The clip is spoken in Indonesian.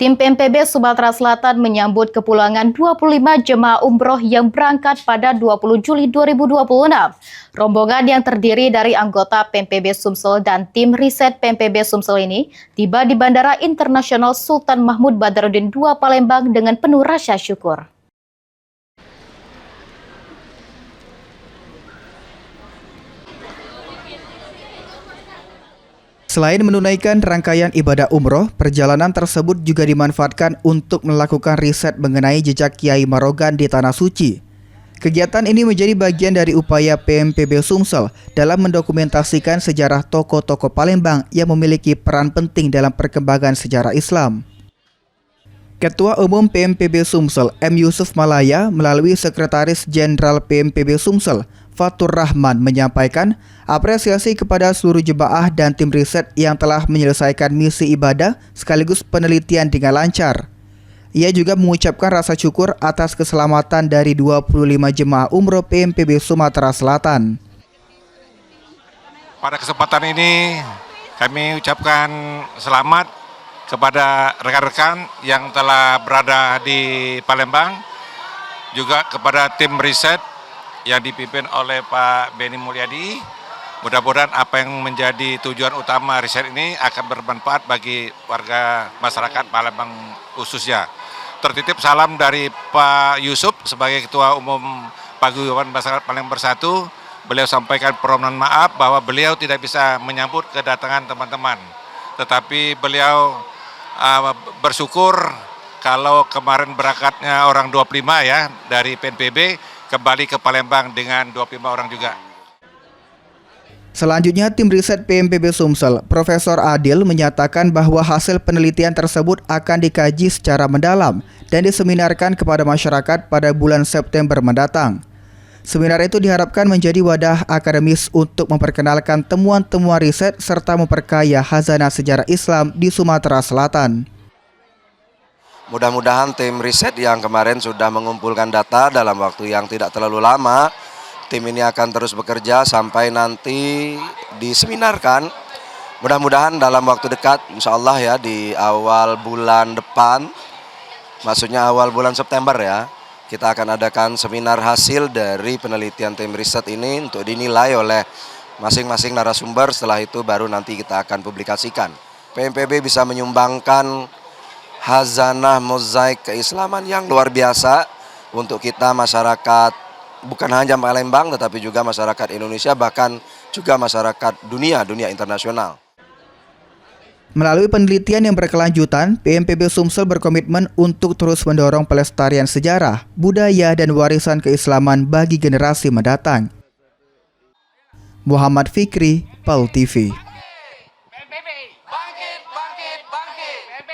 Tim PMPB Sumatera Selatan menyambut kepulangan 25 jemaah umroh yang berangkat pada 20 Juli 2026. Rombongan yang terdiri dari anggota PMPB Sumsel dan tim riset PMPB Sumsel ini tiba di Bandara Internasional Sultan Mahmud Badarudin II Palembang dengan penuh rasa syukur. Selain menunaikan rangkaian ibadah umroh, perjalanan tersebut juga dimanfaatkan untuk melakukan riset mengenai jejak Kiai Marogan di Tanah Suci. Kegiatan ini menjadi bagian dari upaya PMPB Sumsel dalam mendokumentasikan sejarah tokoh-tokoh Palembang yang memiliki peran penting dalam perkembangan sejarah Islam. Ketua Umum PMPB Sumsel, M. Yusuf Malaya, melalui Sekretaris Jenderal PMPB Sumsel, Fatur Rahman, menyampaikan apresiasi kepada seluruh jemaah dan tim riset yang telah menyelesaikan misi ibadah sekaligus penelitian dengan lancar. Ia juga mengucapkan rasa syukur atas keselamatan dari 25 jemaah umroh PMPB Sumatera Selatan. Pada kesempatan ini kami ucapkan selamat kepada rekan-rekan yang telah berada di Palembang, juga kepada tim riset yang dipimpin oleh Pak Beni Mulyadi. Mudah-mudahan apa yang menjadi tujuan utama riset ini akan bermanfaat bagi warga masyarakat Palembang khususnya. Tertitip salam dari Pak Yusuf sebagai Ketua Umum Paguyuban Masyarakat Palembang Bersatu. Beliau sampaikan permohonan maaf bahwa beliau tidak bisa menyambut kedatangan teman-teman. Tetapi beliau bersyukur kalau kemarin berangkatnya orang 25 ya dari PNPB kembali ke Palembang dengan 25 orang juga. Selanjutnya, tim riset PMPB Sumsel, Profesor Adil, menyatakan bahwa hasil penelitian tersebut akan dikaji secara mendalam dan diseminarkan kepada masyarakat pada bulan September mendatang. Seminar itu diharapkan menjadi wadah akademis untuk memperkenalkan temuan-temuan riset serta memperkaya khazanah sejarah Islam di Sumatera Selatan. Mudah-mudahan tim riset yang kemarin sudah mengumpulkan data dalam waktu yang tidak terlalu lama, tim ini akan terus bekerja sampai nanti diseminarkan. Mudah-mudahan dalam waktu dekat, insya Allah ya, di awal bulan depan, maksudnya awal bulan September ya, kita akan adakan seminar hasil dari penelitian tim riset ini untuk dinilai oleh masing-masing narasumber. Setelah itu baru nanti kita akan publikasikan. PMPB bisa menyumbangkan khazanah mozaik keislaman yang luar biasa untuk kita masyarakat, bukan hanya Palembang tetapi juga masyarakat Indonesia, bahkan juga masyarakat dunia internasional. Melalui penelitian yang berkelanjutan, PMPB Sumsel berkomitmen untuk terus mendorong pelestarian sejarah, budaya, dan warisan keislaman bagi generasi mendatang. Muhammad Fikri, PAL TV.